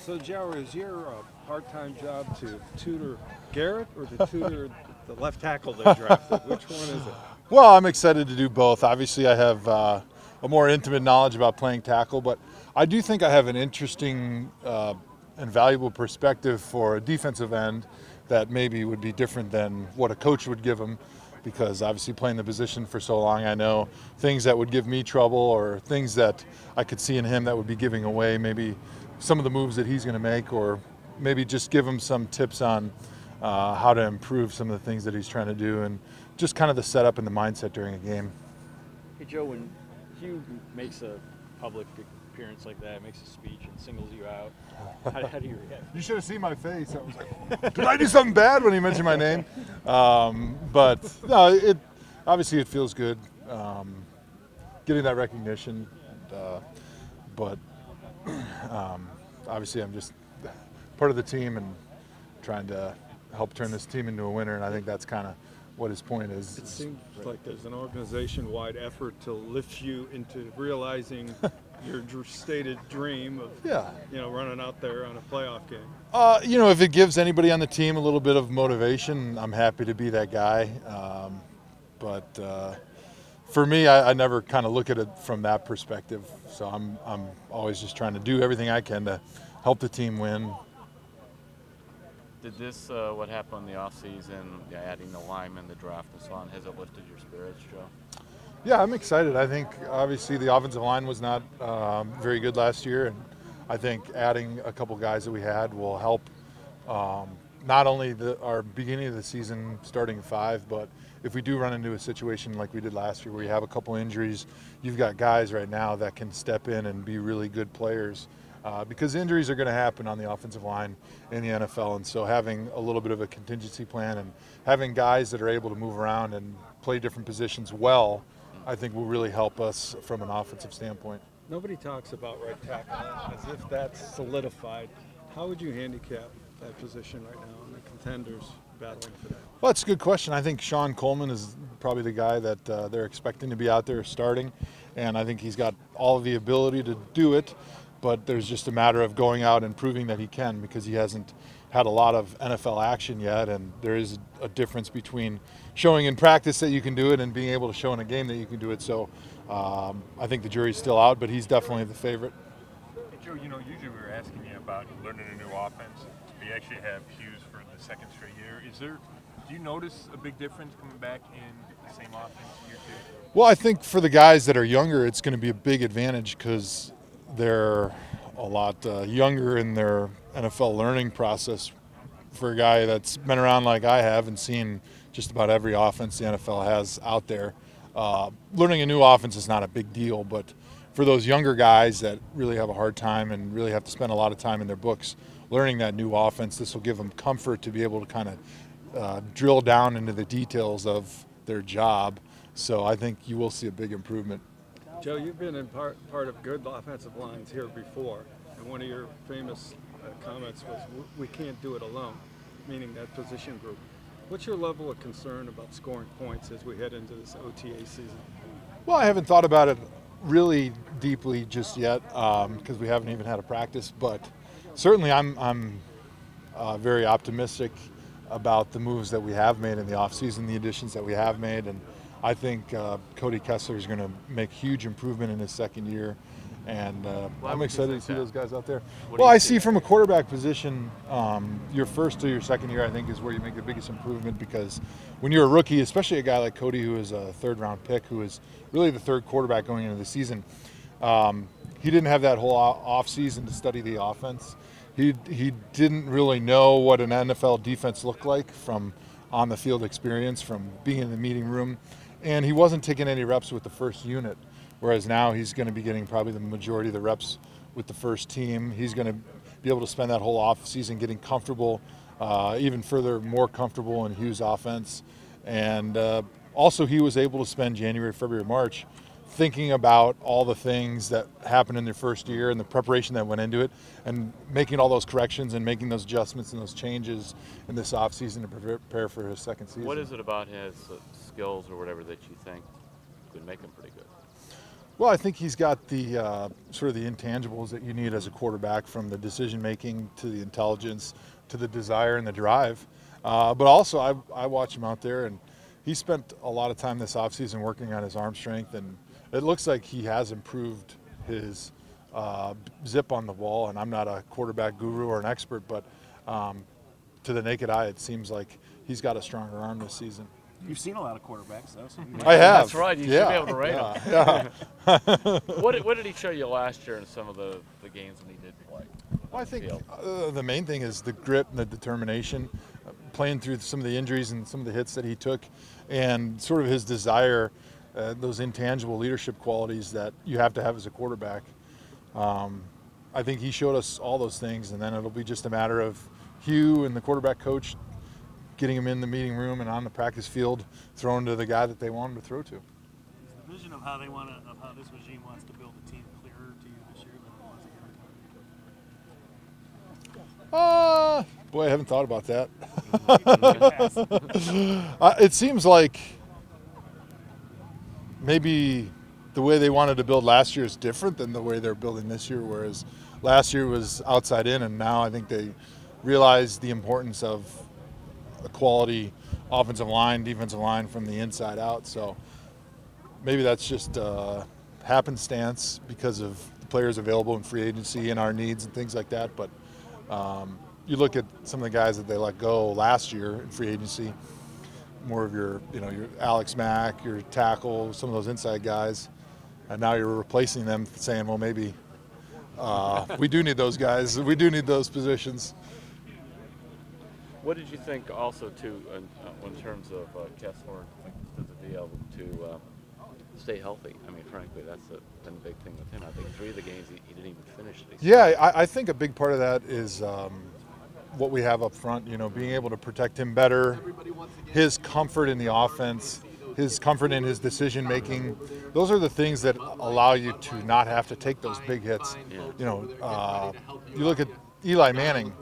So, Joe, is your part-time job to tutor Garrett or to tutor the left tackle they drafted? Which one is it? Well, I'm excited to do both. Obviously, I have a more intimate knowledge about playing tackle, but I do think I have an interesting and valuable perspective for a defensive end that maybe would be different than what a coach would give him, because obviously playing the position for so long, I know things that would give me trouble or things that I could see in him that would be giving away maybe some of the moves that he's going to make, or maybe just give him some tips on how to improve some of the things that he's trying to do, and just kind of the setup and the mindset during a game. Hey Joe, when Hugh makes a public appearance like that, makes a speech and singles you out, how do you react? You should have seen my face. I was like, did I do something bad when he mentioned my name? But no, obviously it feels good getting that recognition. But obviously I'm just part of the team and trying to help turn this team into a winner, and I think that's kind of what his point is. It seems like there's an organization-wide effort to lift you into realizing your stated dream of, running out there on a playoff game. If it gives anybody on the team a little bit of motivation, I'm happy to be that guy. But for me, I never kind of look at it from that perspective. So I'm always just trying to do everything I can to help the team win. Did this, what happened in the offseason, adding the lineman, the draft and so on, has it lifted your spirits, Joe? Yeah, I'm excited. I think obviously the offensive line was not very good last year, and I think adding a couple guys that we had will help not only our beginning of the season starting 5, but if we do run into a situation like we did last year where you have a couple injuries, you've got guys right now that can step in and be really good players. Because injuries are going to happen on the offensive line in the NFL, and so having a little bit of a contingency plan and having guys that are able to move around and play different positions well, I think will really help us from an offensive standpoint. Nobody talks about right tackle as if that's solidified. How would you handicap that position right now and the contenders battling for that? Well, that's a good question. I think Sean Coleman is probably the guy that they're expecting to be out there starting, and I think he's got all of the ability to do it. But there's just a matter of going out and proving that he can, because he hasn't had a lot of NFL action yet, and there is a difference between showing in practice that you can do it and being able to show in a game that you can do it. So I think the jury's still out, but he's definitely the favorite. Hey Joe, usually we were asking you about learning a new offense. We actually have Hughes for the second straight year. Do you notice a big difference coming back in the same offense year 2? Well, I think for the guys that are younger, it's going to be a big advantage because they're a lot younger in their NFL learning process. For a guy that's been around like I have and seen just about every offense the NFL has out there, learning a new offense is not a big deal, but for those younger guys that really have a hard time and really have to spend a lot of time in their books learning that new offense, this will give them comfort to be able to kind of drill down into the details of their job. So I think you will see a big improvement. Joe, you've been in part of good offensive lines here before, and one of your famous comments was, "We can't do it alone," meaning that position group. What's your level of concern about scoring points as we head into this OTA season? Well, I haven't thought about it really deeply just yet because we haven't even had a practice, but certainly I'm very optimistic about the moves that we have made in the offseason, the additions that we have made, and I think Cody Kessler is going to make huge improvement in his second year, and I'm excited to see those guys out there. Well, I see from a quarterback position, your first to your second year, I think, is where you make the biggest improvement, because when you're a rookie, especially a guy like Cody, who is a third-round pick, who is really the third quarterback going into the season, he didn't have that whole off-season to study the offense. He didn't really know what an NFL defense looked like from on-the-field experience, from being in the meeting room. And he wasn't taking any reps with the first unit, whereas now he's going to be getting probably the majority of the reps with the first team. He's going to be able to spend that whole off season getting comfortable, even further more comfortable in Hughes' offense. And also he was able to spend January, February, March thinking about all the things that happened in their first year and the preparation that went into it, and making all those corrections and making those adjustments and those changes in this offseason to prepare for his second season. What is it about his skills or whatever that you think could make him pretty good? Well, I think he's got the sort of the intangibles that you need as a quarterback, from the decision making to the intelligence to the desire and the drive. But also, I watch him out there, and he spent a lot of time this offseason working on his arm strength, and it looks like he has improved his zip on the ball. And I'm not a quarterback guru or an expert, but to the naked eye, it seems like he's got a stronger arm this season. You've seen a lot of quarterbacks, though. So I have. That's right. You should be able to rate him. Yeah. What did he show you last year in some of the games when he did play? Well, I think the main thing is the grit and the determination, playing through some of the injuries and some of the hits that he took, and sort of his desire, those intangible leadership qualities that you have to have as a quarterback. I think he showed us all those things, and then it'll be just a matter of Hugh and the quarterback coach getting him in the meeting room and on the practice field, throwing to the guy that they want him to throw to. is the vision of how they want to, of how this regime wants to build a team clearer to you this year than it was a year ago? Boy, I haven't thought about that. It seems like maybe the way they wanted to build last year is different than the way they're building this year, whereas last year was outside in, and now I think they realize the importance of a quality offensive line, defensive line from the inside out. So maybe that's just happenstance because of the players available in free agency and our needs and things like that. But you look at some of the guys that they let go last year in free agency, more of your Alex Mack, your tackle, some of those inside guys, and now you're replacing them, saying, well, maybe we do need those guys. We do need those positions. What did you think also, too, in terms of Kessler to be able to stay healthy? I mean, frankly, that's been a big thing with him. I think 3 of the games he didn't even finish. Yeah, I think a big part of that is what we have up front, being able to protect him better, his comfort in the offense, his comfort in his decision making. Those are the things that allow you to not have to take those big hits. You look at Eli Manning,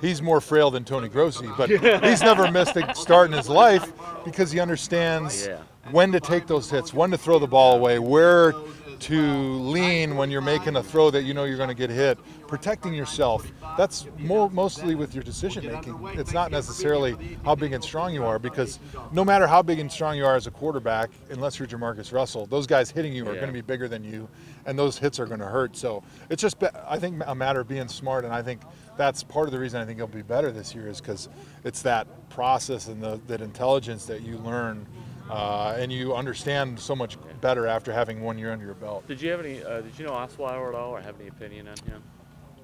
he's more frail than Tony Grossi, but he's never missed a start in his life because he understands when to take those hits, when to throw the ball away, where to lean when you're making a throw that you're going to get hit. Protecting yourself, that's mostly with your decision making. It's not necessarily how big and strong you are, because no matter how big and strong you are as a quarterback, unless you're Jamarcus Russell, those guys hitting you are going to be bigger than you, and those hits are going to hurt. So it's just, I think, a matter of being smart, and I think that's part of the reason I think he'll be better this year, is because it's that process and that intelligence that you learn. And you understand so much better after having 1 year under your belt. Did you have any? Did you know Osweiler at all, or have any opinion on him?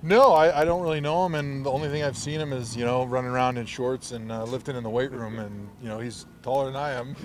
No, I don't really know him, and the only thing I've seen him is running around in shorts and lifting in the weight room, and he's taller than I am.